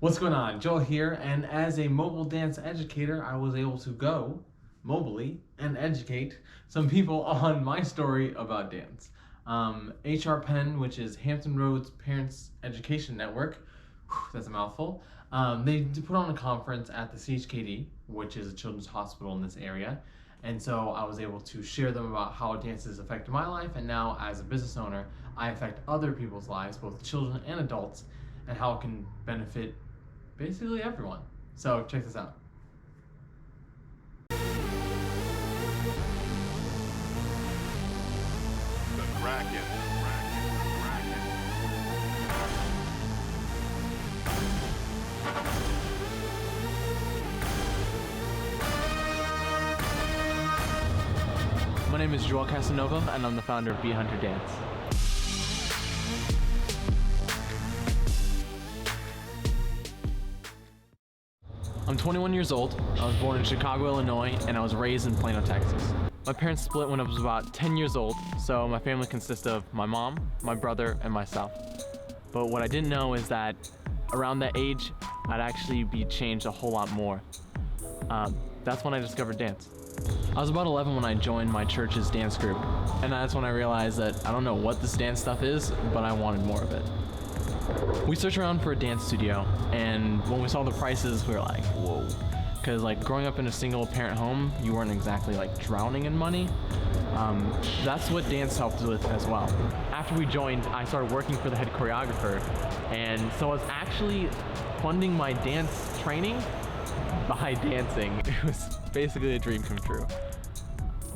What's going on? Joel here, and as a mobile dance educator, I was able to go mobily and educate some people on my story about dance. HR Penn, which is Hampton Roads Parents Education Network, that's a mouthful, they put on a conference at the CHKD, which is a children's hospital in this area. And so I was able to share them about how dance has affected my life, and now as a business owner, I affect other people's lives, both children and adults, and how it can benefit basically everyone. So check this out. The Kraken. My name is Joel Casanova, and I'm the founder of Bee Hunter Dance. I'm 21 years old. I was born in Chicago, Illinois, and I was raised in Plano, Texas. My parents split when I was about 10 years old, so my family consists of my mom, my brother, and myself. But what I didn't know is that around that age, I'd actually be changed a whole lot more. That's when I discovered dance. I was about 11 when I joined my church's dance group, and that's when I realized that I don't know what this dance stuff is, but I wanted more of it. We searched around for a dance studio, and when we saw the prices, we were like, whoa. Because like growing up in a single parent home, you weren't exactly like drowning in money. That's what dance helped with as well. After we joined, I started working for the head choreographer, and so I was actually funding my dance training by dancing. It was basically a dream come true.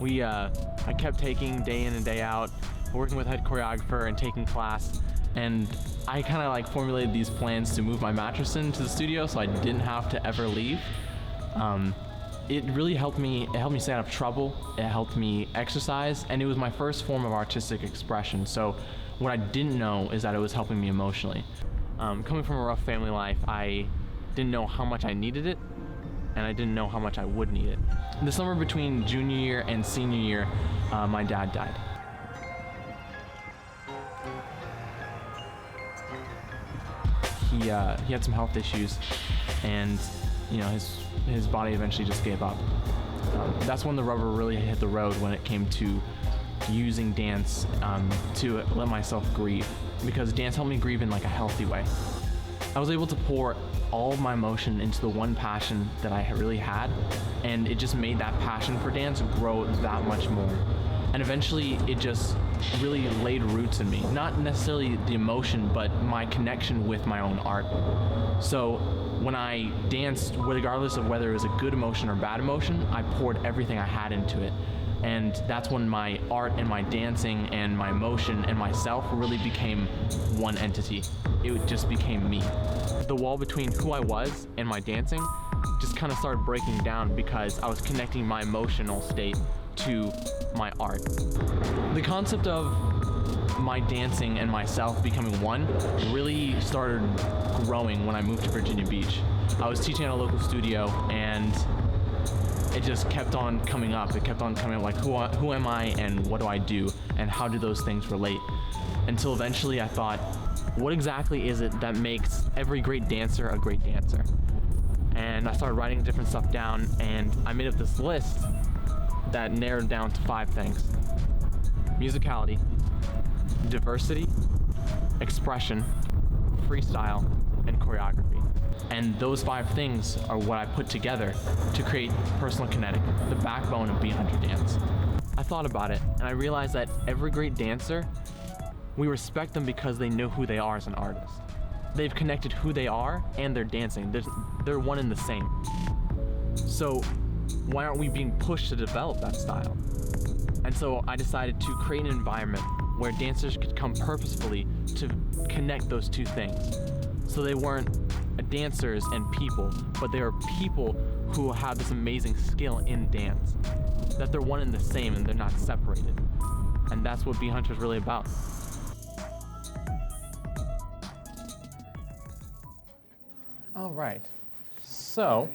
I kept taking day in and day out, working with head choreographer and taking class, and I kind of like formulated these plans to move my mattress into the studio so I didn't have to ever leave. It really helped me. It helped me stay out of trouble. It helped me exercise, and it was my first form of artistic expression. So what I didn't know is that it was helping me emotionally. Coming from a rough family life, I didn't know how much I needed it, and I didn't know how much I would need it. The summer between junior year and senior year, my dad died. He had some health issues, and his body eventually just gave up. That's when the rubber really hit the road when it came to using dance to let myself grieve, because dance helped me grieve in like a healthy way. I was able to pour all of my emotion into the one passion that I really had, and it just made that passion for dance grow that much more. And eventually it just really laid roots in me. Not necessarily the emotion, but my connection with my own art. So when I danced, regardless of whether it was a good emotion or bad emotion, I poured everything I had into it. And that's when my art and my dancing and my emotion and myself really became one entity. It just became me. The wall between who I was and my dancing just kind of started breaking down because I was connecting my emotional state to my art. The concept of my dancing and myself becoming one really started growing when I moved to Virginia Beach. I was teaching at a local studio, and it just kept on coming up. It kept on coming up like, who am I and what do I do and how do those things relate? Until eventually I thought, what exactly is it that makes every great dancer a great dancer? And I started writing different stuff down, and I made up this list that narrowed down to 5 things: musicality, diversity, expression, freestyle, and choreography. And those 5 things are what I put together to create Personal Kinetic, the backbone of Bee Hunter Dance. I thought about it, and I realized that every great dancer, we respect them because they know who they are as an artist. They've connected who they are and their dancing. They're one and the same. So why aren't we being pushed to develop that style? And so I decided to create an environment where dancers could come purposefully to connect those 2 things. So they weren't dancers and people, but they are people who have this amazing skill in dance. That they're one and the same and they're not separated. And that's what Bee Hunter is really about. All right. So,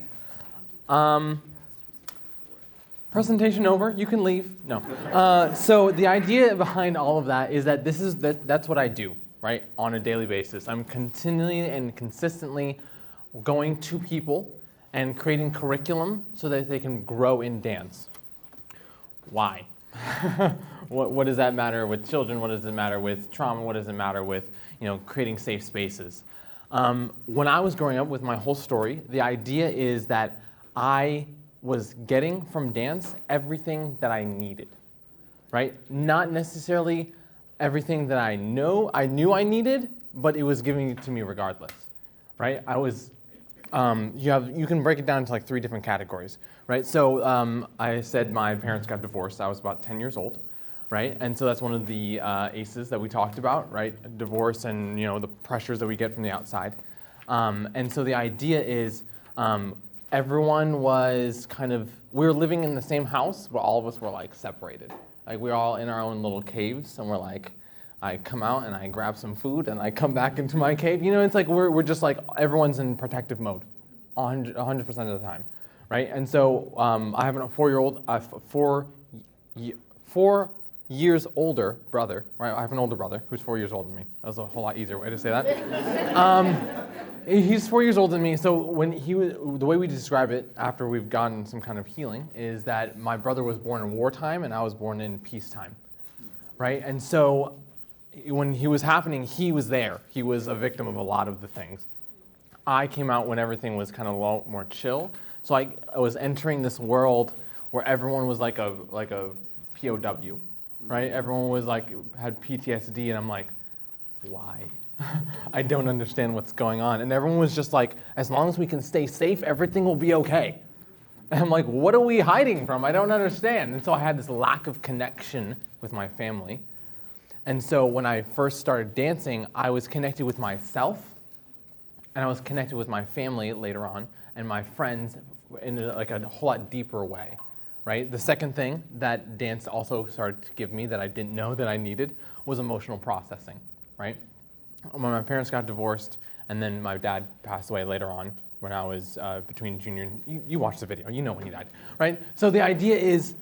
presentation over. You can leave. No. So the idea behind all of that is that that's what I do, right, on a daily basis. I'm continually and consistently going to people and creating curriculum so that they can grow in dance. Why? What does that matter with children? What does it matter with trauma? What does it matter with creating safe spaces? When I was growing up, with my whole story, the idea is that I was getting from dance everything that I needed, right? Not necessarily everything that I knew I needed, but it was giving it to me regardless, right? I was, you can break it down into like 3 different categories, right? So I said my parents got divorced. I was about 10 years old, right? And so that's one of the ACEs that we talked about, right? Divorce and the pressures that we get from the outside. And so the idea is everyone was we were living in the same house, but all of us were like separated. Like we were all in our own little caves, and we're like, I come out and I grab some food and I come back into my cave. It's like we're just like everyone's in protective mode 100% of the time, right? And so I have a 4 years older brother, right? I have an older brother who's 4 years older than me. That was a whole lot easier way to say that. He's 4 years older than me, so when the way we describe it after we've gotten some kind of healing is that my brother was born in wartime and I was born in peacetime, right? And so when he was happening, he was there. He was a victim of a lot of the things. I came out when everything was kind of a lot more chill, so I was entering this world where everyone was like a POW, right? Everyone was like had PTSD, and I'm like, why? I don't understand what's going on. And everyone was just like, as long as we can stay safe, everything will be okay. And I'm like, what are we hiding from? I don't understand. And so I had this lack of connection with my family. And so when I first started dancing, I was connected with myself, and I was connected with my family later on, and my friends in like a whole lot deeper way, right? The second thing that dance also started to give me that I didn't know that I needed was emotional processing, right? When my parents got divorced, and then my dad passed away later on when I was between junior and, you watched the video, you know when he died, right? So the idea is,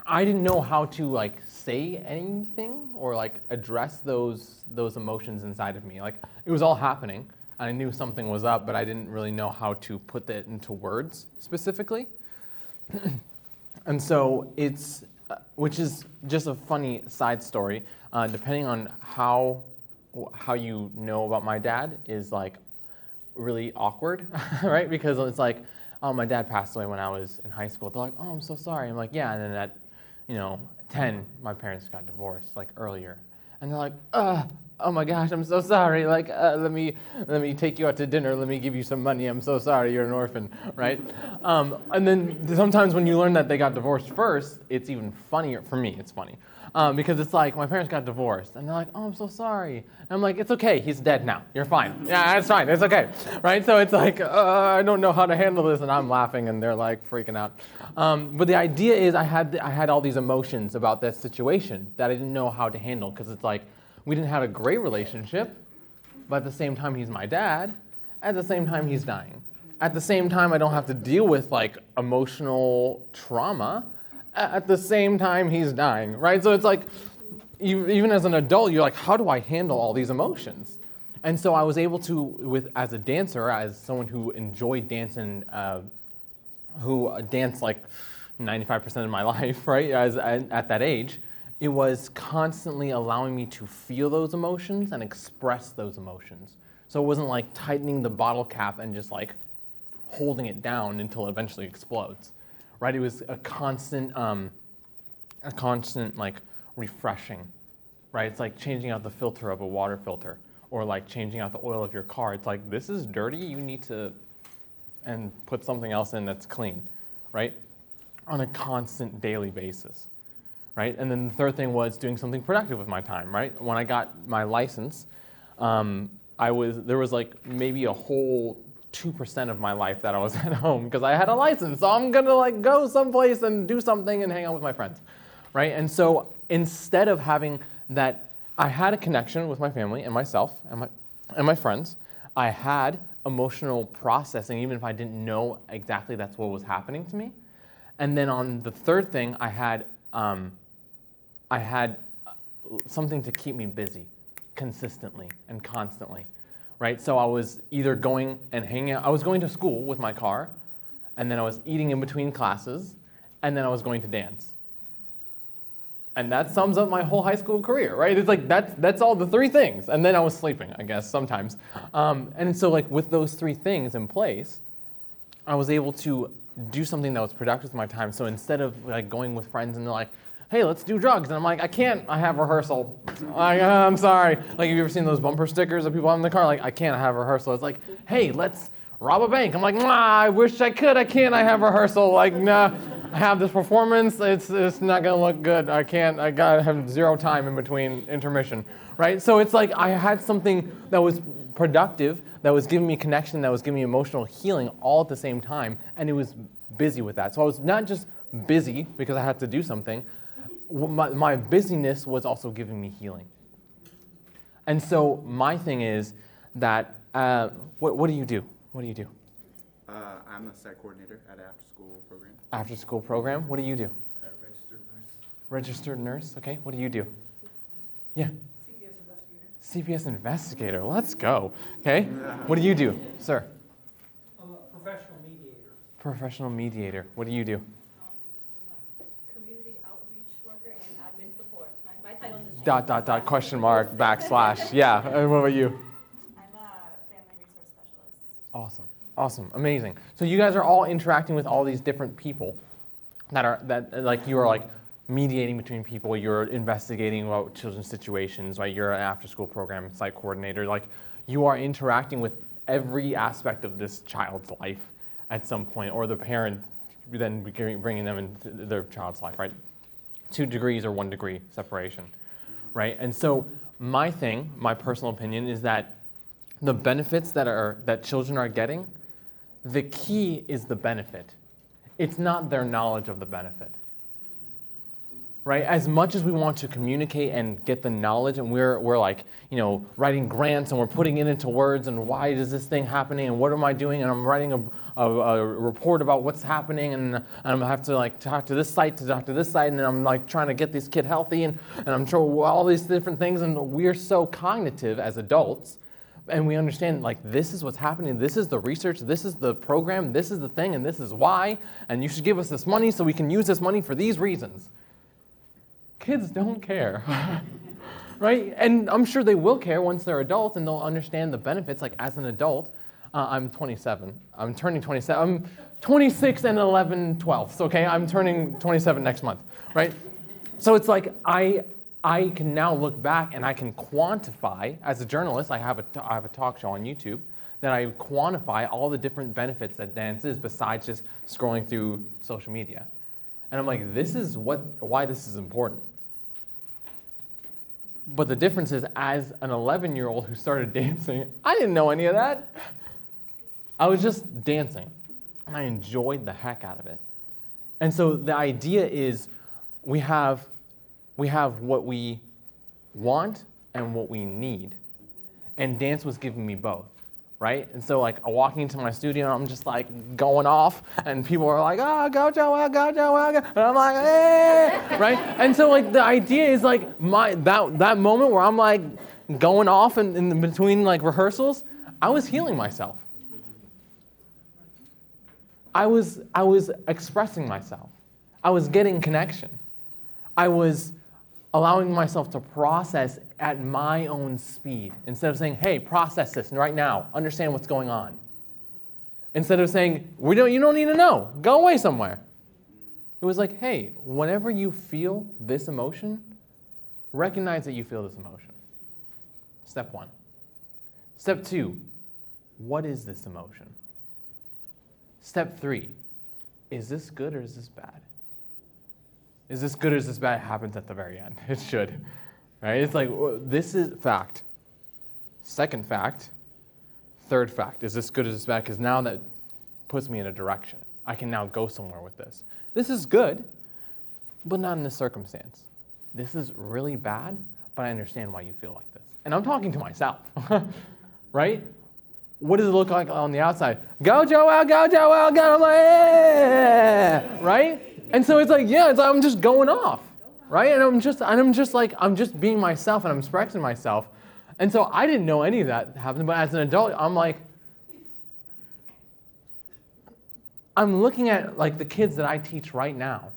I didn't know how to like say anything or like address those emotions inside of me. Like it was all happening, and I knew something was up, but I didn't really know how to put that into words specifically. And so it's, which is just a funny side story, depending on how you know about my dad is like really awkward, right? Because it's like, oh, my dad passed away when I was in high school. They're like, oh, I'm so sorry. I'm like, yeah. And then at 10, my parents got divorced like earlier. And they're like, oh my gosh, I'm so sorry. Like, let me take you out to dinner. Let me give you some money. I'm so sorry. You're an orphan, right? And then sometimes when you learn that they got divorced first, it's even funnier. For me, it's funny. Because it's like, my parents got divorced. And they're like, oh, I'm so sorry. And I'm like, it's okay. He's dead now. You're fine. Yeah, it's fine. It's okay. Right? So it's like, I don't know how to handle this. And I'm laughing, and they're like freaking out. But the idea is I had all these emotions about that situation that I didn't know how to handle. Because it's like, we didn't have a great relationship, but at the same time, he's my dad. At the same time, he's dying. At the same time, I don't have to deal with like emotional trauma. At the same time, he's dying, right? So it's like, even as an adult, you're like, how do I handle all these emotions? And so I was able to, as a dancer, as someone who enjoyed dancing, who danced like 95% of my life, right, at that age, it was constantly allowing me to feel those emotions and express those emotions. So it wasn't like tightening the bottle cap and just like holding it down until it eventually explodes, right? It was a constant like refreshing, right? It's like changing out the filter of a water filter, or like changing out the oil of your car. It's like, this is dirty, you need to, and put something else in that's clean, right? On a constant daily basis. Right? And then the third thing was doing something productive with my time, right? When I got my license, there was like maybe a whole 2% of my life that I was at home because I had a license. So I'm gonna like go someplace and do something and hang out with my friends, right? And so instead of having that, I had a connection with my family and myself and my friends. I had emotional processing, even if I didn't know exactly that's what was happening to me. And then on the third thing, I had something to keep me busy consistently and constantly, right? So I was either going and hanging out, I was going to school with my car, and then I was eating in between classes, and then I was going to dance. And that sums up my whole high school career, right? It's like, that's all the three things. And then I was sleeping, I guess, sometimes. And so like with those three things in place, I was able to do something that was productive with my time. So instead of like going with friends and they're like, hey, let's do drugs. And I'm like, I can't, I have rehearsal. I'm sorry. Like, have you ever seen those bumper stickers that people have in the car? Like, I can't, I have rehearsal. It's like, hey, let's rob a bank. I'm like, nah, I wish I could, I can't, I have rehearsal. Like, nah, I have this performance, it's not gonna look good. I can't, I gotta have zero time in between intermission, right? So it's like I had something that was productive, that was giving me connection, that was giving me emotional healing all at the same time, and it was busy with that. So I was not just busy because I had to do something, my busyness was also giving me healing. And so my thing is that, what do you do? What do you do? I'm a site coordinator at an after-school program. After-school program? What do you do? Registered nurse. Registered nurse, okay. What do you do? Yeah. CPS investigator. CPS investigator, let's go. Okay, what do you do, sir? I'm a professional mediator. Professional mediator, what do you do? Community outreach worker and admin support. My title just changed. Question mark, backslash, yeah, and what about you? I'm a family resource specialist. Awesome, amazing. So you guys are all interacting with all these different people that like you are like mediating between people, you're investigating about children's situations, right? You're an after-school program site coordinator, like you are interacting with every aspect of this child's life at some point, or the parent then bringing them into their child's life, right? 2 degrees or 1 degree separation, right? And so my personal opinion is that the benefits that children are getting, the key is the benefit. It's not their knowledge of the benefit. Right? As much as we want to communicate and get the knowledge, and we're like, writing grants and we're putting it into words, and why is this thing happening, and what am I doing, and I'm writing a report about what's happening, and I'm gonna have to like talk to this site, and then I'm like trying to get this kid healthy, and I'm sure all these different things, and we're so cognitive as adults, and we understand like this is what's happening, this is the research, this is the program, this is the thing, and this is why, and you should give us this money so we can use this money for these reasons. Kids don't care, right? And I'm sure they will care once they're adults and they'll understand the benefits. Like as an adult, I'm 27. I'm turning 27. I'm 26 and 11/12. Okay, I'm turning 27 next month, right? So it's like I can now look back and I can quantify. As a journalist, I have a talk show on YouTube that I quantify all the different benefits that dance is besides just scrolling through social media. And I'm like, this is why this is important. But the difference is, as an 11-year-old who started dancing, I didn't know any of that. I was just dancing, and I enjoyed the heck out of it. And so the idea is we have what we want and what we need. And dance was giving me both. Right? And so like I'm walking into my studio and I'm just like going off and people are like, oh, go Joel, go Joel, and I'm like, hey, right? And so like the idea is like that moment where I'm like going off and in between like rehearsals, I was healing myself. I was expressing myself. I was getting connection. I was allowing myself to process at my own speed. Instead of saying, hey, process this right now, understand what's going on. Instead of saying, you don't need to know, go away somewhere. It was like, hey, whenever you feel this emotion, recognize that you feel this emotion. Step 1. Step 2, what is this emotion? Step 3, is this good or is this bad? Is this good or is this bad? It happens at the very end. It should, right? It's like, this is fact. Second fact. Third fact. Is this good or is this bad? Because now that puts me in a direction. I can now go somewhere with this. This is good, but not in this circumstance. This is really bad, but I understand why you feel like this. And I'm talking to myself, right? What does it look like on the outside? Go Joel, go Joel, go, I'm like, yeah, right? And so it's like, I'm just going off, right? And I'm just being myself and I'm expressing myself. And so I didn't know any of that happened, but as an adult, I'm like, I'm looking at like the kids that I teach right now,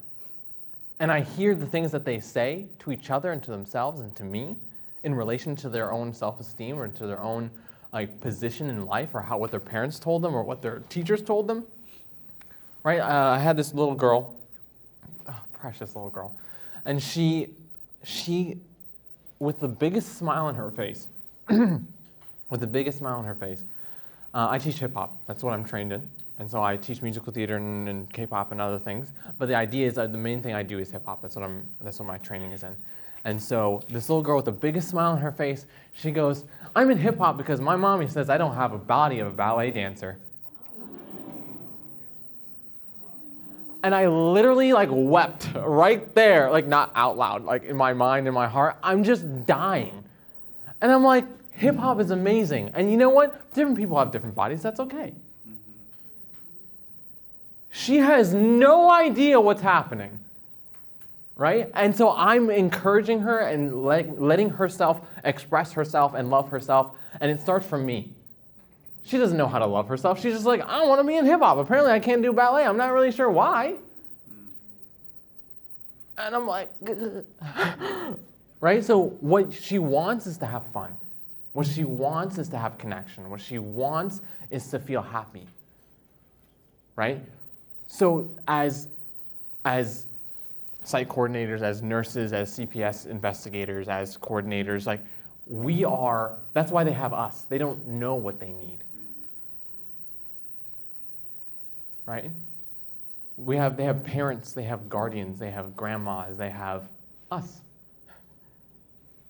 and I hear the things that they say to each other and to themselves and to me in relation to their own self-esteem or to their own like position in life or what their parents told them or what their teachers told them. Right? I had this little girl, precious little girl, and she, with the biggest smile on her face, I teach hip hop. That's what I'm trained in. And so I teach musical theater and K-pop and other things. But the idea is that the main thing I do is hip hop. That's what my training is in. And so this little girl with the biggest smile on her face, she goes, I'm in hip hop because my mommy says I don't have a body of a ballet dancer. And I literally like wept right there, like not out loud, like in my mind, in my heart. I'm just dying. And I'm like, hip hop is amazing. And you know what? Different people have different bodies. That's okay. She has no idea what's happening, right? And so I'm encouraging her and letting herself express herself and love herself, and it starts from me. She doesn't know how to love herself. She's just like, I want to be in hip-hop. Apparently I can't do ballet. I'm not really sure why. And I'm like, right? So what she wants is to have fun. What she wants is to have connection. What she wants is to feel happy, right? So as site coordinators, as nurses, as CPS investigators, as coordinators, like that's why they have us. They don't know what they need. Right? They have parents, they have guardians, they have grandmas, they have us.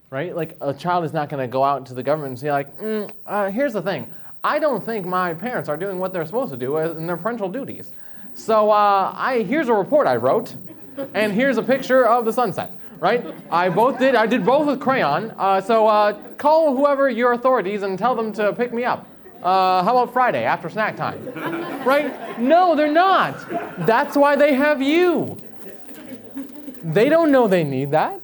Right? Like a child is not going to go out into the government and say like, here's the thing. I don't think my parents are doing what they're supposed to do in their parental duties. So here's a report I wrote, and here's a picture of the sunset, right? I did both with crayon, so call whoever your authorities and tell them to pick me up. How about Friday after snack time, right? No, they're not. That's why they have you. They don't know they need that.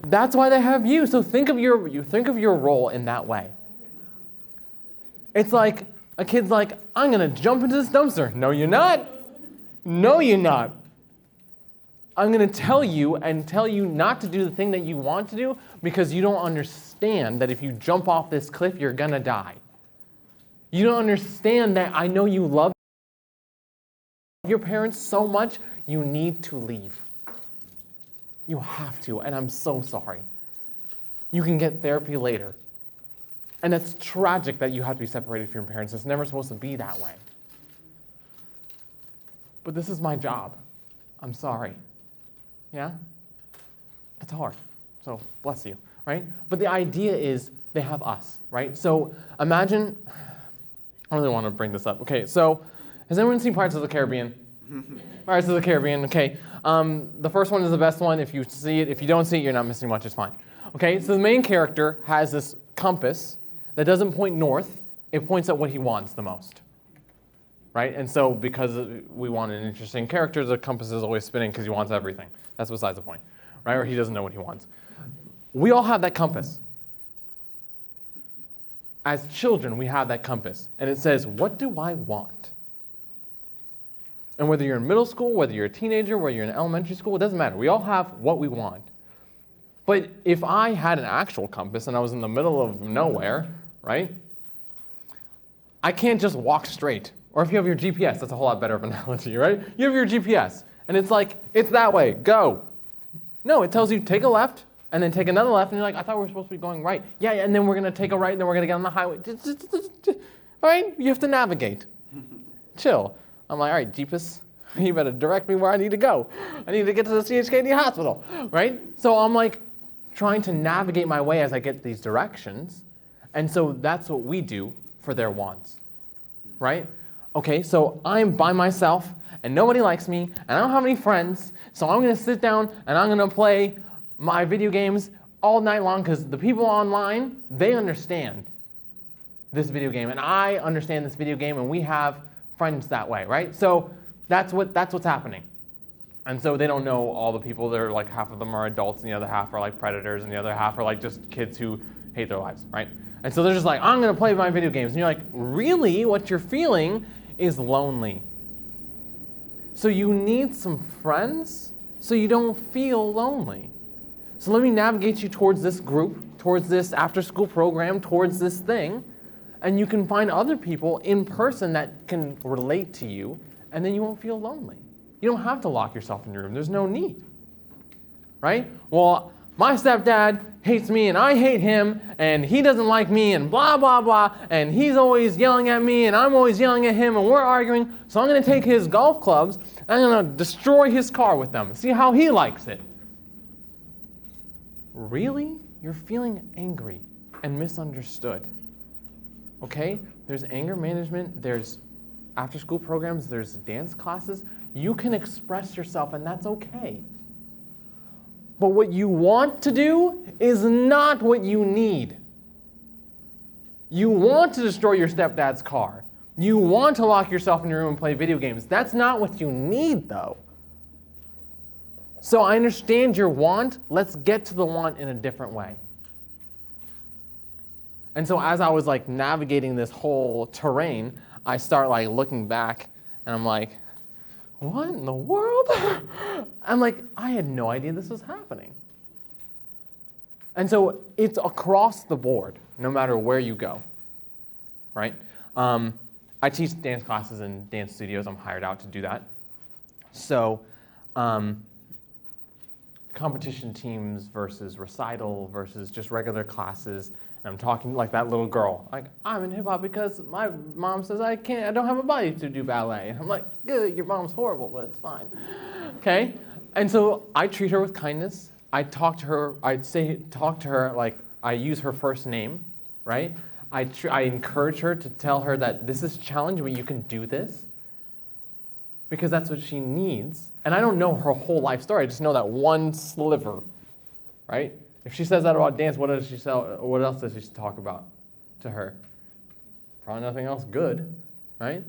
That's why they have you. So think of your role in that way. It's like a kid's like, I'm gonna jump into this dumpster. No, you're not. No, you're not. I'm going to tell you not to do the thing that you want to do because you don't understand that if you jump off this cliff, you're going to die. You don't understand that I know you love your parents so much, you need to leave. You have to, and I'm so sorry. You can get therapy later. And it's tragic that you have to be separated from your parents. It's never supposed to be that way. But this is my job. I'm sorry. Yeah? It's hard. So bless you, right? But the idea is they have us, right? So imagine, I really want to bring this up. Okay, so has anyone seen Pirates of the Caribbean? Pirates of the Caribbean, okay. The first one is the best one. If you see it, if you don't see it, you're not missing much, it's fine. Okay, so the main character has this compass that doesn't point north, it points at what he wants the most. Right? And so because we want an interesting character, the compass is always spinning because he wants everything. That's besides the point. Right? Or he doesn't know what he wants. We all have that compass. As children, we have that compass. And it says, what do I want? And whether you're in middle school, whether you're a teenager, whether you're in elementary school, it doesn't matter. We all have what we want. But if I had an actual compass and I was in the middle of nowhere, right? I can't just walk straight. Or if you have your GPS, that's a whole lot better of an analogy, right? You have your GPS, and it's like, it's that way, go. No, it tells you take a left, and then take another left, and you're like, I thought we were supposed to be going right. Yeah, and then we're going to take a right, and then we're going to get on the highway. All right? You have to navigate. Chill. I'm like, all right, Jeepus, you better direct me where I need to go. I need to get to the CHKD hospital, right? So I'm like trying to navigate my way as I get these directions, and so that's what we do for their wants, right? Okay, so I'm by myself, and nobody likes me, and I don't have any friends, so I'm going to sit down, and I'm going to play my video games all night long, because the people online, they understand this video game, and I understand this video game, and we have friends that way, right? So that's what's happening. And so they don't know all the people. They're like, half of them are adults, and the other half are like predators, and the other half are like just kids who, hate their lives, right? And so they're just like, I'm gonna play my video games. And you're like, really? What you're feeling is lonely. So you need some friends so you don't feel lonely. So let me navigate you towards this group, towards this after-school program, towards this thing, and you can find other people in person that can relate to you, and then you won't feel lonely. You don't have to lock yourself in your room. There's no need, right? Well, my stepdad hates me, and I hate him, and he doesn't like me, and blah, blah, blah, and he's always yelling at me, and I'm always yelling at him, and we're arguing, so I'm going to take his golf clubs, and I'm going to destroy his car with them, see how he likes it. Really? You're feeling angry and misunderstood. Okay? There's anger management, there's after-school programs, there's dance classes. You can express yourself, and that's okay. But what you want to do is not what you need. You want to destroy your stepdad's car. You want to lock yourself in your room and play video games. That's not what you need, though. So I understand your want. Let's get to the want in a different way. And so as I was like navigating this whole terrain, I start like looking back, and I'm like, what in the world? I'm like, I had no idea this was happening. And so it's across the board, no matter where you go, right? I teach dance classes in dance studios. I'm hired out to do that. So competition teams versus recital versus just regular classes. And I'm talking like that little girl. Like, I'm in hip hop because my mom says I don't have a body to do ballet. And I'm like, good, your mom's horrible, but it's fine. Okay? And so I treat her with kindness. I talk to her like I use her first name, right? I encourage her to tell her that this is challenging, but you can do this. Because that's what she needs. And I don't know her whole life story. I just know that one sliver, right? If she says that about dance, what else does she talk about to her? Probably nothing else good, right?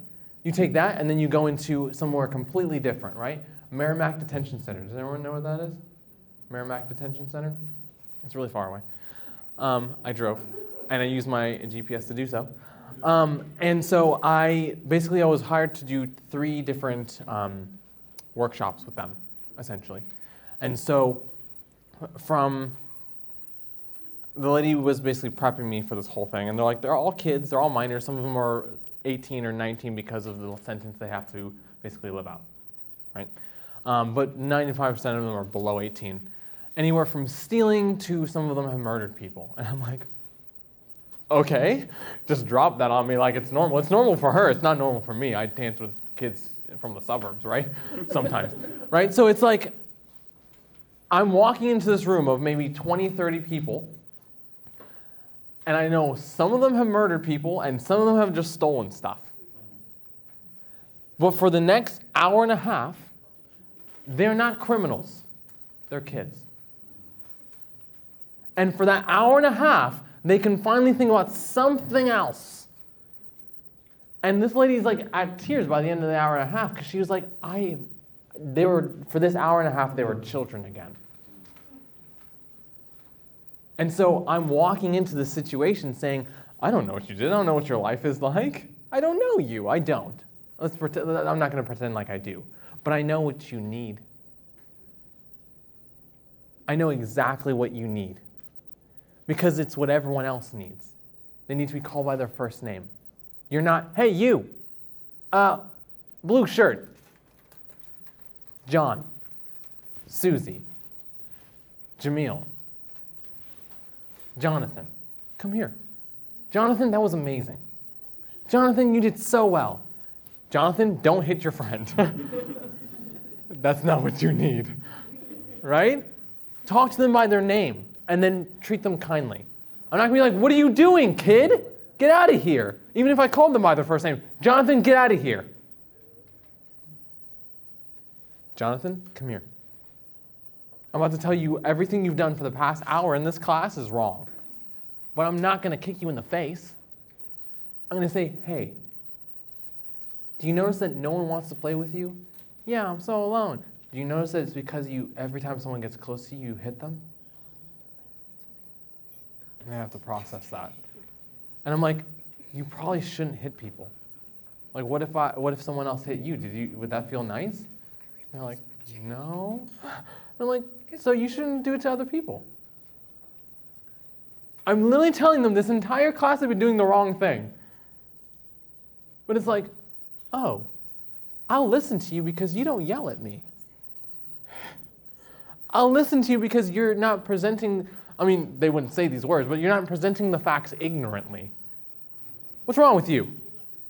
You take that and then you go into somewhere completely different, right? Merrimack Detention Center. Does anyone know what that is? Merrimack Detention Center? It's really far away. I drove, and I used my GPS to do so. And so I was hired to do 3 different workshops with them, essentially. And so the lady was basically prepping me for this whole thing, and they're all kids, they're all minors. Some of them are 18 or 19 because of the sentence they have to basically live out, right? But 95% of them are below 18. Anywhere from stealing to some of them have murdered people. And I'm like, okay, just drop that on me like it's normal. It's normal for her, it's not normal for me. I dance with kids from the suburbs, right? Sometimes, right? So it's like, I'm walking into this room of maybe 20, 30 people, and I know some of them have murdered people and some of them have just stolen stuff. But for the next hour and a half, they're not criminals, they're kids. And for that hour and a half, they can finally think about something else. And this lady's like at tears by the end of the hour and a half because she was like, for this hour and a half, they were children again. And so I'm walking into this situation saying, I don't know what you did. I don't know what your life is like. I don't know you. I don't. Let's pretend. I'm not going to pretend like I do. But I know what you need. I know exactly what you need. Because it's what everyone else needs. They need to be called by their first name. You're not, hey, you, blue shirt, John, Susie, Jamil, Jonathan, come here. Jonathan, that was amazing. Jonathan, you did so well. Jonathan, don't hit your friend. That's not what you need, right? Talk to them by their name. And then treat them kindly. I'm not going to be like, what are you doing, kid? Get out of here. Even if I called them by their first name. Jonathan, get out of here. Jonathan, come here. I'm about to tell you everything you've done for the past hour in this class is wrong. But I'm not going to kick you in the face. I'm going to say, hey, do you notice that no one wants to play with you? Yeah, I'm so alone. Do you notice that it's because every time someone gets close to you, you hit them? And they have to process that. And I'm like, you probably shouldn't hit people. Like, what if someone else hit you? Would that feel nice? And they're like, no. And I'm like, so you shouldn't do it to other people. I'm literally telling them this entire class I've been doing the wrong thing. But it's like, oh, I'll listen to you because you don't yell at me. I'll listen to you because you're not presenting, I mean, they wouldn't say these words, but you're not presenting the facts ignorantly. What's wrong with you?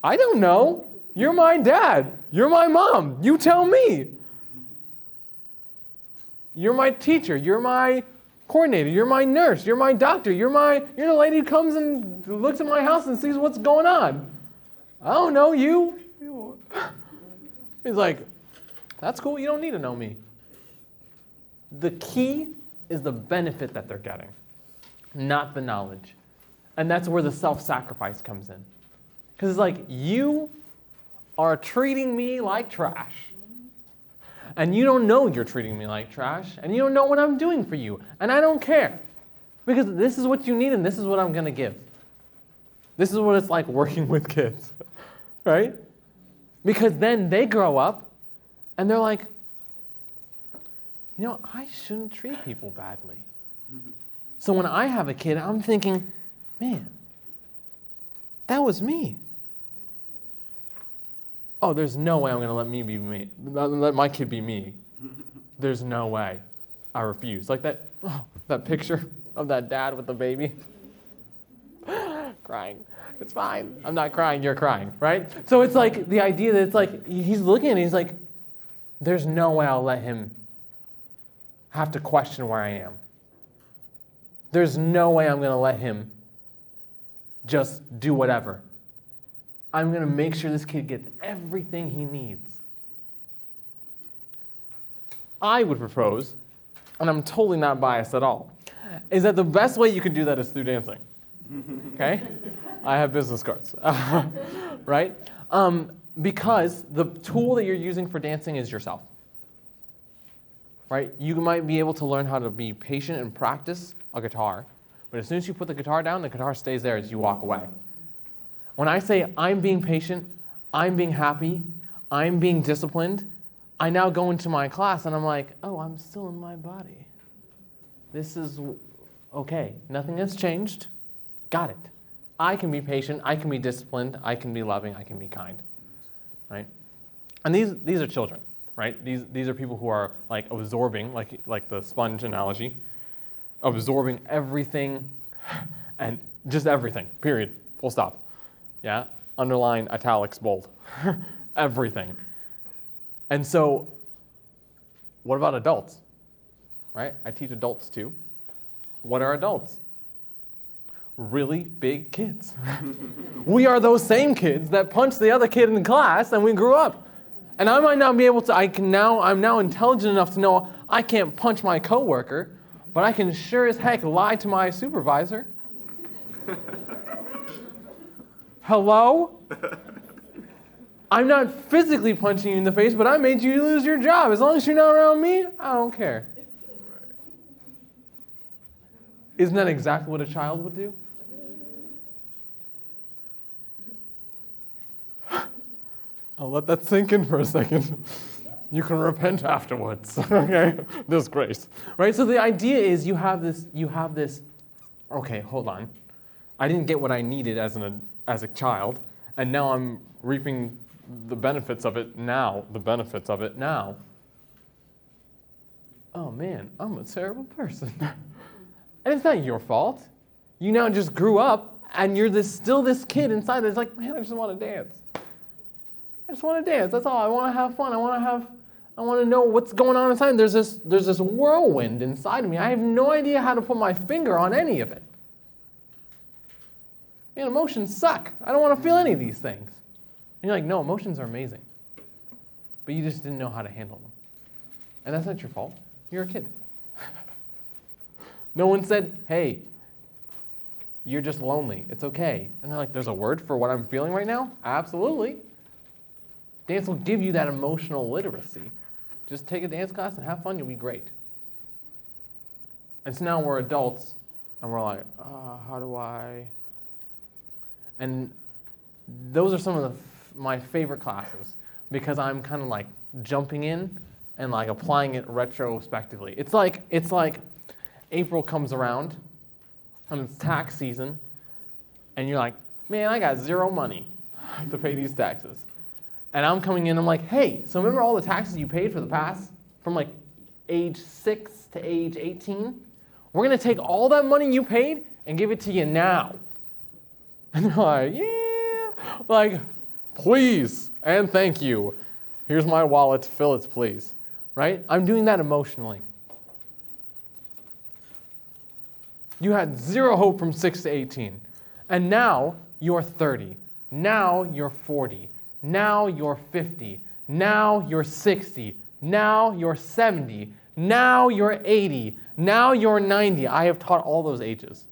I don't know. You're my dad. You're my mom. You tell me. You're my teacher. You're my coordinator. You're my nurse. You're my doctor. You're the lady who comes and looks at my house and sees what's going on. I don't know you. He's like, that's cool. You don't need to know me. The key is the benefit that they're getting, not the knowledge. And that's where the self-sacrifice comes in. Because it's like, you are treating me like trash. And you don't know you're treating me like trash. And you don't know what I'm doing for you. And I don't care. Because this is what you need and this is what I'm going to give. This is what it's like working with kids. Right? Because then they grow up and they're like, you know, I shouldn't treat people badly. So when I have a kid, I'm thinking, man, that was me. Oh, there's no way I'm going to let me be me. Let my kid be me. There's no way. I refuse. Like that picture of that dad with the baby. Crying. It's fine. I'm not crying. You're crying, right? So it's like the idea that it's like he's looking and he's like, there's no way I'll let him have to question where I am. There's no way I'm going to let him just do whatever. I'm going to make sure this kid gets everything he needs. I would propose, and I'm totally not biased at all, is that the best way you can do that is through dancing. Okay? I have business cards. Right? Because the tool that you're using for dancing is yourself. Right? You might be able to learn how to be patient and practice a guitar, but as soon as you put the guitar down, the guitar stays there as you walk away. When I say I'm being patient, I'm being happy, I'm being disciplined, I now go into my class and I'm like, oh, I'm still in my body. This is okay. Nothing has changed. Got it. I can be patient, I can be disciplined, I can be loving, I can be kind. Right? And these are children. Right? These are people who are like absorbing, like the sponge analogy, absorbing everything and just everything, period, full stop. Yeah? Underline, italics, bold. Everything. And so, what about adults? Right? I teach adults too. What are adults? Really big kids. We are those same kids that punched the other kid in the class and we grew up. And I might not be able to, I'm now intelligent enough to know I can't punch my coworker, but I can sure as heck lie to my supervisor. Hello? I'm not physically punching you in the face, but I made you lose your job. As long as you're not around me, I don't care. Isn't that exactly what a child would do? I'll let that sink in for a second. You can repent afterwards. Okay? There's grace. Right? So the idea is you have this, okay, hold on. I didn't get what I needed as a child, and now I'm reaping the benefits of it now. Oh man, I'm a terrible person. And it's not your fault. You now just grew up, and you're still this kid inside that's like, man, I just want to dance. I just want to dance. That's all. I want to have fun. I want to know what's going on inside. There's this whirlwind inside of me. I have no idea how to put my finger on any of it. Man, emotions suck. I don't want to feel any of these things. And you're like, no, emotions are amazing. But you just didn't know how to handle them. And that's not your fault. You're a kid. No one said, hey, you're just lonely. It's okay. And they're like, there's a word for what I'm feeling right now? Absolutely. Dance will give you that emotional literacy. Just take a dance class and have fun, you'll be great. And so now we're adults, And we're like, how do I? And those are some of my favorite classes because I'm kind of like jumping in and like applying it retrospectively. It's like April comes around and it's tax season and you're like, man, I got zero money to pay these taxes. And I'm coming in, I'm like, hey, so remember all the taxes you paid for the past from like age 6 to age 18? We're gonna take all that money you paid and give it to you now. And they're like, yeah, like, please and thank you. Here's my wallet, fill it, please. Right? I'm doing that emotionally. You had zero hope from 6 to 18. And now you're 30. Now you're 40. Now you're 50. Now you're 60. Now you're 70. Now you're 80. Now you're 90. I have taught all those ages.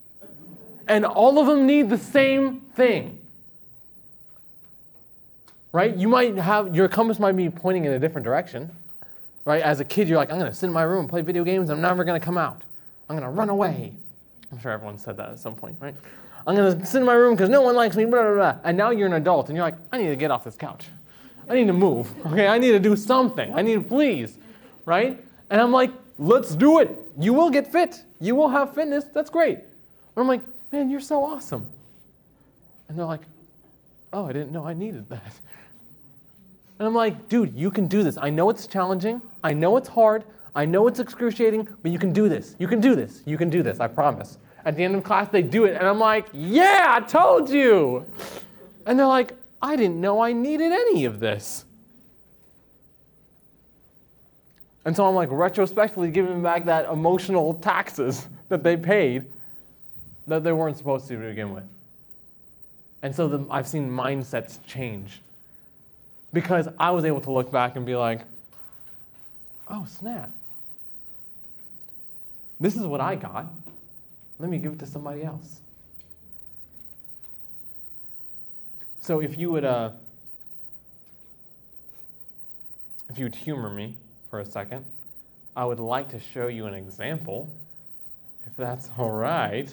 And all of them need the same thing. Right? You might have, your compass might be pointing in a different direction. Right? As a kid, you're like, I'm going to sit in my room and play video games. I'm never going to come out. I'm going to run away. I'm sure everyone said that at some point, right? I'm going to sit in my room because no one likes me, blah, blah, blah. And now you're an adult and you're like, I need to get off this couch. I need to move. Okay? I need to do something. I need to please. Right? And I'm like, let's do it. You will get fit. You will have fitness. That's great. But I'm like, man, you're so awesome. And they're like, oh, I didn't know I needed that. And I'm like, dude, you can do this. I know it's challenging. I know it's hard. I know it's excruciating, but you can do this. You can do this. You can do this. I promise. At the end of class, they do it. And I'm like, yeah, I told you. And they're like, I didn't know I needed any of this. And so I'm like retrospectively giving back that emotional taxes that they paid that they weren't supposed to begin with. And so I've seen mindsets change because I was able to look back and be like, oh, snap. This is what I got. Let me give it to somebody else. So if you would humor me for a second, I would like to show you an example, if that's all right.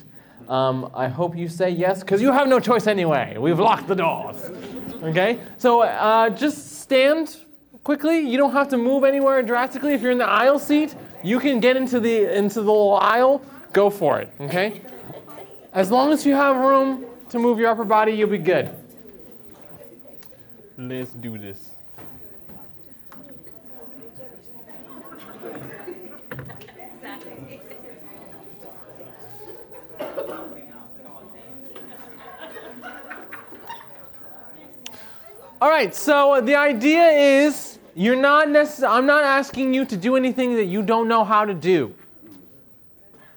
I hope you say yes, because you have no choice anyway. We've locked the doors. Okay? So just stand quickly. You don't have to move anywhere drastically. If you're in the aisle seat, you can get into the little aisle. Go for it. Okay? As long as you have room to move your upper body, you'll be good. Let's do this. All right, so the idea is I'm not asking you to do anything that you don't know how to do.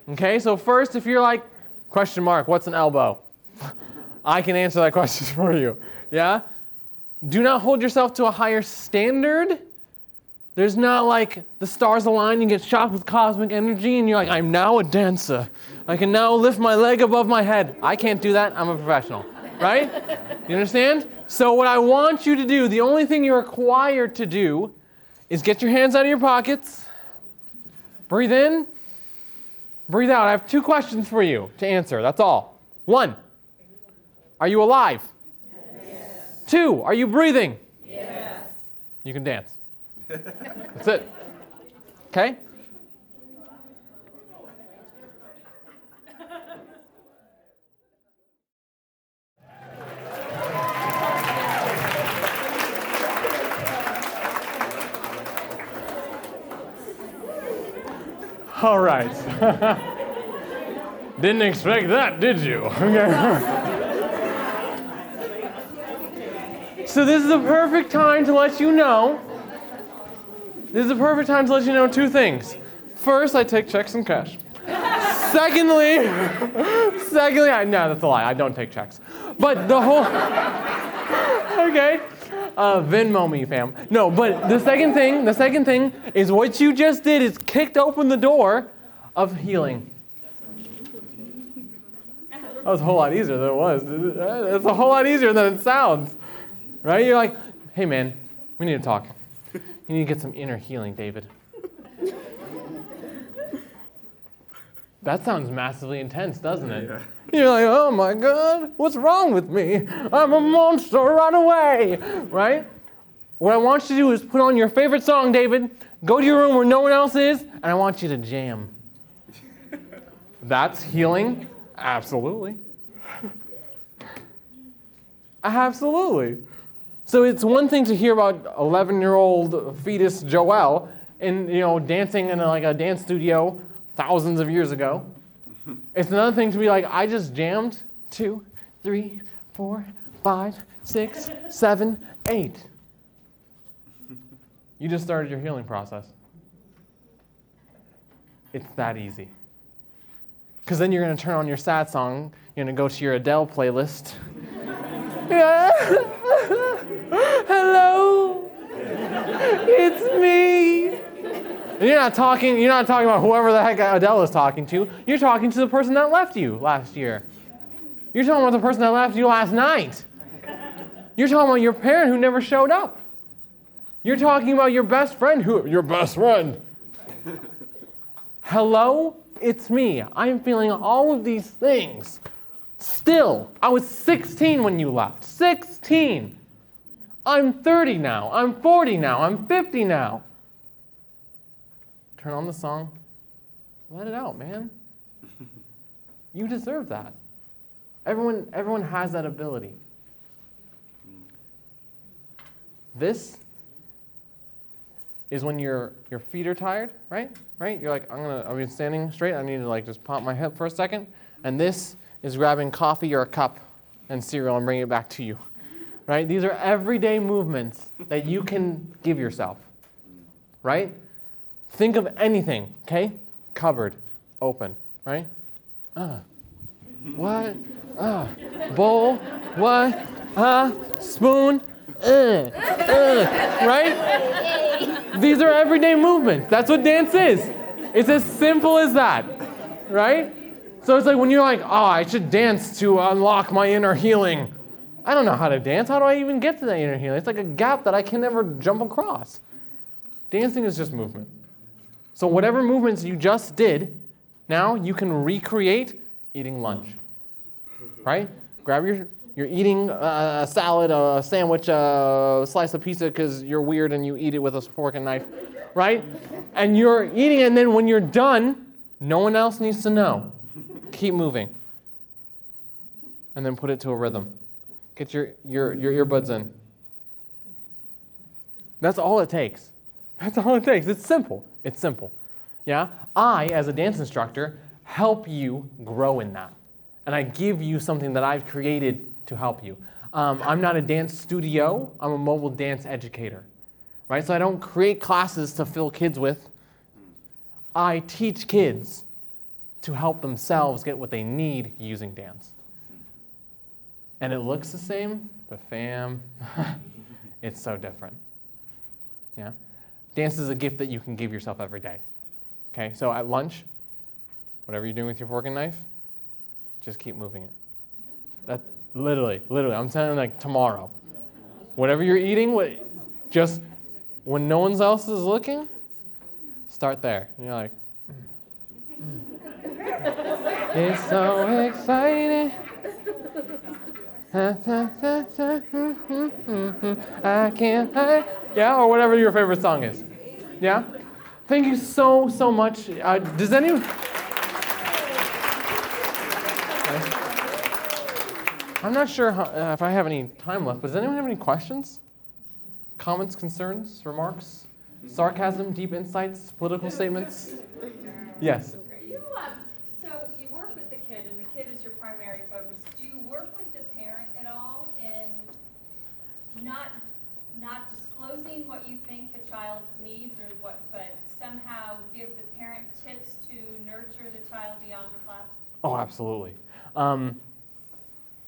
Okay, so first, if you're like, question mark, what's an elbow? I can answer that question for you. Yeah? Do not hold yourself to a higher standard. There's not like the stars align and you get shocked with cosmic energy and you're like, I'm now a dancer. I can now lift my leg above my head. I can't do that. I'm a professional. Right? You understand? So what I want you to do, the only thing you're required to do is get your hands out of your pockets, breathe in, breathe out. I have 2 questions for you to answer. That's all. 1, are you alive? Yes. 2, are you breathing? Yes. You can dance. That's it. Okay? All right. Didn't expect that, did you? Okay. So this is the perfect time to let you know. This is the perfect time to let you know 2 things. First, I take checks and cash. Secondly, no, that's a lie. I don't take checks. But the whole, okay. Venmo me, fam. No, but the second thing is what you just did is kicked open the door of healing. That was a whole lot easier than it was. It's a whole lot easier than it sounds. Right? You're like, hey man, we need to talk. You need to get some inner healing, David. That sounds massively intense, doesn't it? Yeah. You're like, oh my God, what's wrong with me? I'm a monster, run away, right? What I want you to do is put on your favorite song, David, go to your room where no one else is, and I want you to jam. That's healing? Absolutely. Absolutely. So it's one thing to hear about 11-year-old fetus Joelle and dancing in a dance studio thousands of years ago. It's another thing to be like, I just jammed 2, 3, 4, 5, 6, 7, 8. You just started your healing process. It's that easy. Because then you're going to turn on your sad song, you're going to go to your Adele playlist. Yeah. Hello, it's me. And you're not talking about whoever the heck Adele is talking to. You're talking to the person that left you last year. You're talking about the person that left you last night. You're talking about your parent who never showed up. You're talking about your best friend your best friend. Hello, it's me. I'm feeling all of these things. Still, I was 16 when you left. 16. I'm 30 now. I'm 40 now. I'm 50 now. Turn on the song. Let it out, man. You deserve that. Everyone has that ability. This is when your feet are tired, right? Right? You're like, I've been standing straight. I need to just pop my hip for a second. And this is grabbing coffee or a cup and cereal and bringing it back to you, right? These are everyday movements that you can give yourself, right? Think of anything, okay? Cupboard, open, right? What? Bowl, what? Spoon, right? These are everyday movements. That's what dance is. It's as simple as that, right? So it's like when you're like, I should dance to unlock my inner healing. I don't know how to dance. How do I even get to that inner healing? It's like a gap that I can never jump across. Dancing is just movement. So whatever movements you just did, now you can recreate eating lunch, right? Grab you're eating a salad, a sandwich, a slice of pizza because you're weird and you eat it with a fork and knife, right? And you're eating it, and then when you're done, no one else needs to know. Keep moving. And then put it to a rhythm. Get your earbuds in. That's all it takes. That's all it takes. It's simple. It's simple. Yeah? I, as a dance instructor, help you grow in that. And I give you something that I've created to help you. I'm not a dance studio. I'm a mobile dance educator. Right? So I don't create classes to fill kids with. I teach kids to help themselves get what they need using dance. And it looks the same, but fam, it's so different. Yeah? Dance is a gift that you can give yourself every day. Okay, so at lunch, whatever you're doing with your fork and knife, just keep moving it. That, literally, I'm telling you, tomorrow. Whatever you're eating, just when no one else is looking, start there. And you're like, It's so exciting. I can't hide. Yeah, or whatever your favorite song is. Yeah? Thank you so much. Does anyone... I'm not sure if I have any time left, but does anyone have any questions? Comments, concerns, remarks? Sarcasm, deep insights, political statements? Yes. So you work with the kid, and the kid is your primary focus. Do you work with the parent at all in not disclosing what you think the child needs or what, but somehow give the parent tips to nurture the child beyond the class? Oh, absolutely.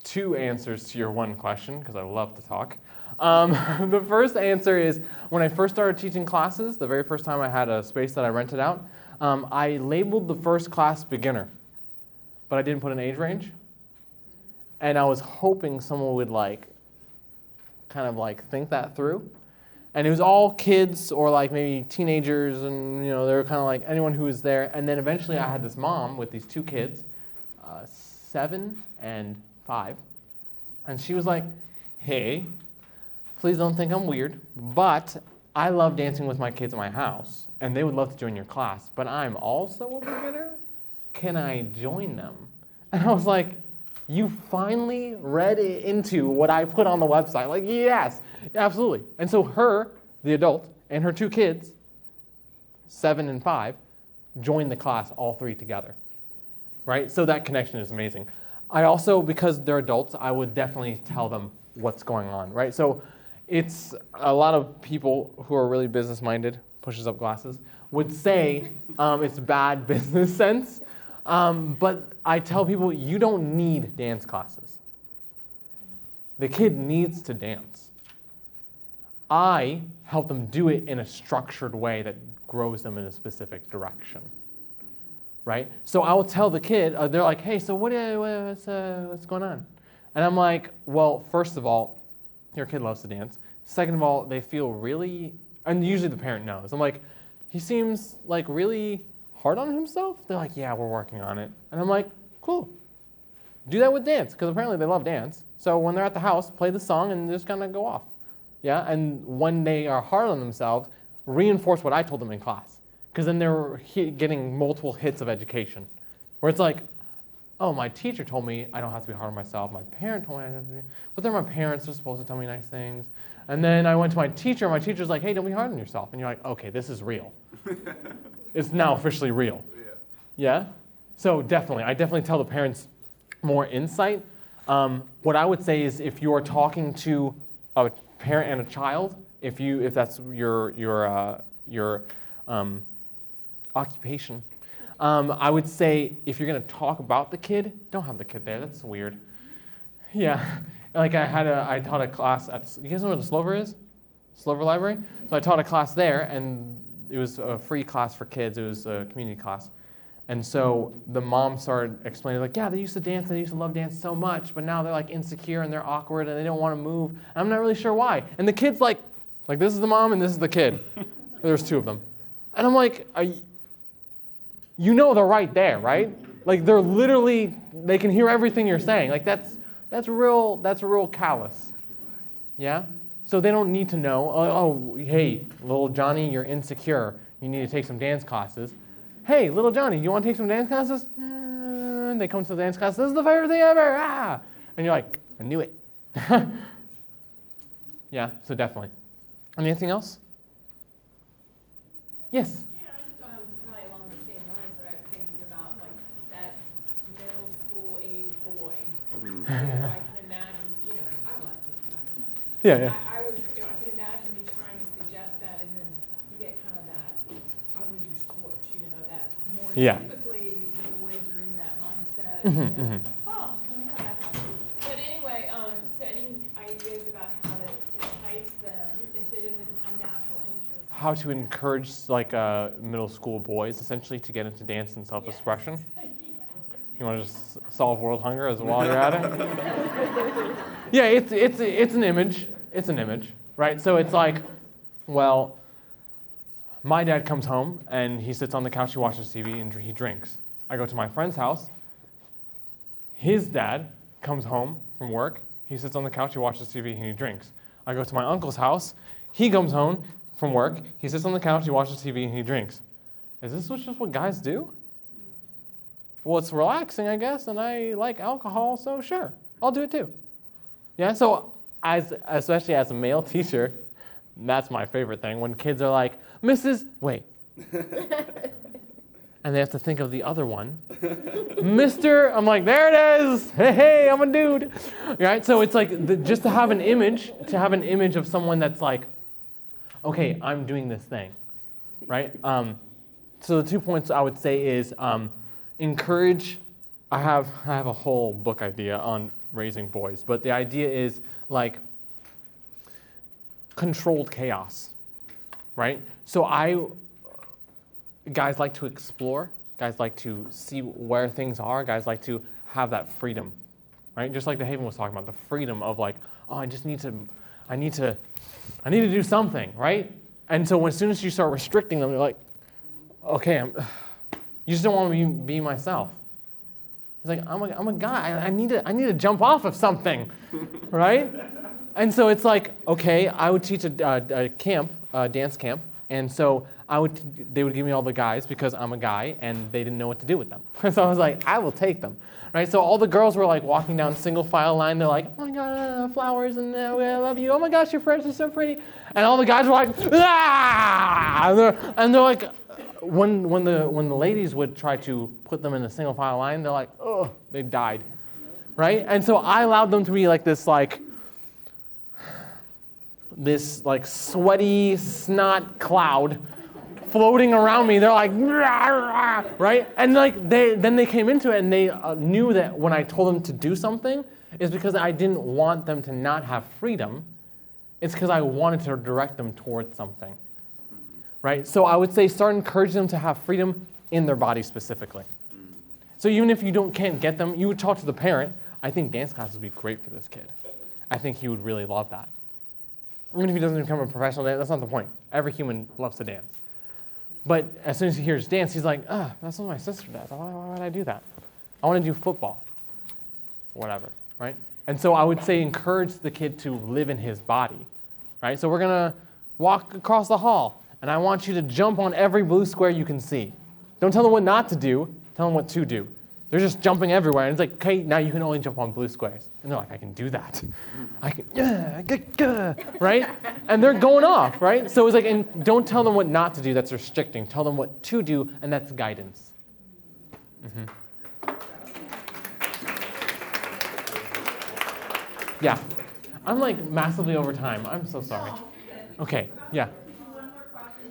2 answers to your one question, because I love to talk. The first answer is, when I first started teaching classes, the very first time I had a space that I rented out, I labeled the first class beginner, but I didn't put an age range. And I was hoping someone would kind of think that through. And it was all kids or like maybe teenagers, and they were kind of like anyone who was there. And then eventually I had this mom with these 2 kids, 7 and 5. And she was like, hey, please don't think I'm weird, but I love dancing with my kids at my house, and they would love to join your class, but I'm also a beginner. Can I join them? And I was like, you finally read into what I put on the website. Like, yes, absolutely. And so her, the adult, and her 2 kids, 7 and 5, joined the class, all 3 together, right? So that connection is amazing. I also, because they're adults, I would definitely tell them what's going on, right? So it's a lot of people who are really business-minded, pushes up glasses, would say it's bad business sense. But I tell people, you don't need dance classes. The kid needs to dance. I help them do it in a structured way that grows them in a specific direction, right? So I will tell the kid, they're like, hey, so what's going on? And I'm like, well, first of all, your kid loves to dance. Second of all, they feel really, and usually the parent knows. I'm like, he seems like really hard on himself? They're like, yeah, we're working on it. And I'm like, cool. Do that with dance, because apparently they love dance. So when they're at the house, play the song and just kind of go off. Yeah, and when they are hard on themselves, reinforce what I told them in class. Because then they're getting multiple hits of education. Where it's like, oh, my teacher told me I don't have to be hard on myself. My parent told me I don't have to be, but they're my parents, they're supposed to tell me nice things. And then I went to my teacher, and my teacher's like, hey, don't be hard on yourself. And you're like, okay, this is real. It's now officially real. Yeah? So definitely, I definitely tell the parents more insight. What I would say is if you are talking to a parent and a child, if that's your occupation, I would say if you're going to talk about the kid, don't have the kid there. That's weird. Yeah. Like I taught a class at, you guys know where the Slover is? Slover Library? So I taught a class there, and it was a free class for kids. It was a community class. And so the mom started explaining, like, yeah, they used to dance, they used to love dance so much, but now they're like insecure and they're awkward and they don't want to move. And I'm not really sure why. And the kid's like this is the mom and this is the kid. There's 2 of them. And I'm like, they're right there, right? Like they're literally, they can hear everything you're saying. Like that's real callous. Yeah? So they don't need to know, oh, hey, little Johnny, you're insecure. You need to take some dance classes. Hey, little Johnny, you want to take some dance classes? And they come to the dance class. This is the favorite thing ever. Ah! And you're like, I knew it. Yeah, so definitely. Anything else? Yes? Yeah, I just probably along the same lines, but I was thinking about like that middle school age boy. I can imagine, I love it. Yeah. I would, I can imagine you trying to suggest that, and then you get kind of that, I would do sports, that more Yeah. typically the boys are in that mindset. Mhm. Oh, let me have that happen. But anyway, so any ideas about how to entice them if it is a natural interest? How to encourage middle school boys essentially to get into dance and self-expression? Yes. You want to just solve world hunger as while you're at it? Yeah, it's an image. It's an image, right? So it's like, well, my dad comes home and he sits on the couch, he watches TV, and he drinks. I go to my friend's house. His dad comes home from work. He sits on the couch, he watches TV, and he drinks. I go to my uncle's house. He comes home from work. He sits on the couch, he watches TV, and he drinks. Is this just what guys do? Well, it's relaxing, I guess, and I like alcohol, so sure, I'll do it too. Yeah, so especially as a male teacher, that's my favorite thing, when kids are like, Mrs., wait. And they have to think of the other one. Mr., I'm like, there it is. Hey, I'm a dude. Right? So it's like just to have an image of someone that's like, okay, I'm doing this thing. Right? So the 2 points I would say is encourage. I have a whole book idea on raising boys, but the idea is like controlled chaos. Right? So guys like to explore. Guys like to see where things are. Guys like to have that freedom, right? Just like the Haven was talking about, the freedom of like, oh, I need to I need to do something, right? And so as soon as you start restricting them, they're like, okay, you just don't want me to be myself. It's like, I'm a guy. I need to jump off of something, right? And so it's like, okay, I would teach a camp, a dance camp, and so they would give me all the guys because I'm a guy, and they didn't know what to do with them. So I was like, I will take them, right? So all the girls were like walking down single file line. They're like, oh my God, flowers, and I love you. Oh my gosh, your friends are so pretty. And all the guys were like, ah! And they're like, when the ladies would try to put them in a single file line, they're like, oh, they died, right? And so I allowed them to be like this sweaty snot cloud floating around me. They're like, right? And like then they came into it, and they knew that when I told them to do something, is because I didn't want them to not have freedom. It's because I wanted to direct them towards something. Right? So I would say start encouraging them to have freedom in their body specifically. So even if you can't get them, you would talk to the parent. I think dance class would be great for this kid. I think he would really love that. Even if he doesn't become a professional dancer, that's not the point. Every human loves to dance. But as soon as he hears dance, he's like, that's what my sister does. Why would I do that? I want to do football. Whatever, right? And so I would say encourage the kid to live in his body, right? So we're going to walk across the hall. And I want you to jump on every blue square you can see. Don't tell them what not to do. Tell them what to do. They're just jumping everywhere. And it's like, okay, now you can only jump on blue squares. And they're like, I can do that. I can, right? And they're going off, right? So it's like, and don't tell them what not to do. That's restricting. Tell them what to do, and that's guidance. Mm-hmm. Yeah. I'm like massively over time. I'm so sorry. Okay, yeah.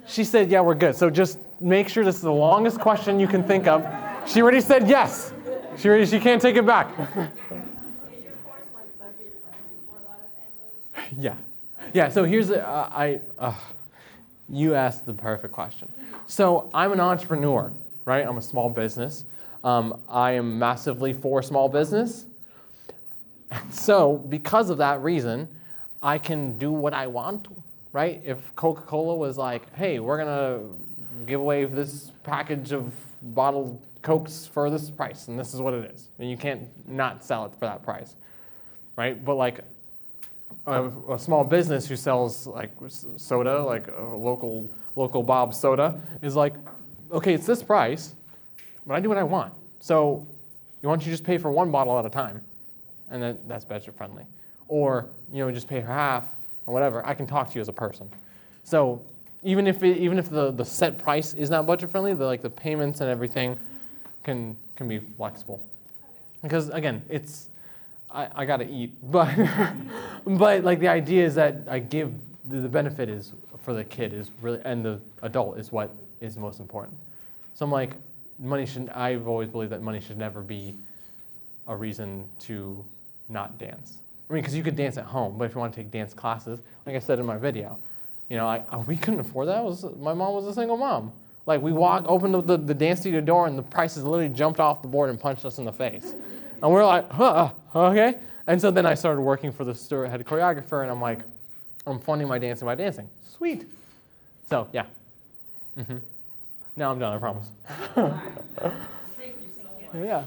She said, yeah, we're good. So just make sure this is the longest question you can think of. She already said yes. She can't take it back. Is your course like budget friendly for a lot of families? Yeah. Yeah, so here's, you asked the perfect question. So I'm an entrepreneur, right? I'm a small business. I am massively for small business. So because of that reason, I can do what I want to. Right? If Coca-Cola was like, hey, we're going to give away this package of bottled Cokes for this price, and this is what it is. And you can't not sell it for that price. Right? But like a small business who sells like soda, like a local Bob soda, is like, okay, it's this price, but I do what I want. So why don't you just pay for one bottle at a time? And that's budget friendly. Or, just pay for half, or whatever. I can talk to you as a person. So even if the set price is not budget friendly, the payments and everything can be flexible. Because again, I gotta eat, but like the idea is that I give the benefit is for the kid is really, and the adult is what is most important. So I'm like, I've always believed that money should never be a reason to not dance. I mean, because you could dance at home, but if you want to take dance classes, like I said in my video, we couldn't afford that. My mom was a single mom. Like we opened up the dance studio door, and the prices literally jumped off the board and punched us in the face. And we're like, okay. And so then I started working for the store head choreographer, and I'm like, I'm funding my dancing by dancing. Sweet. So yeah. Mm-hmm. Now I'm done, I promise. Thank you so much. Yeah.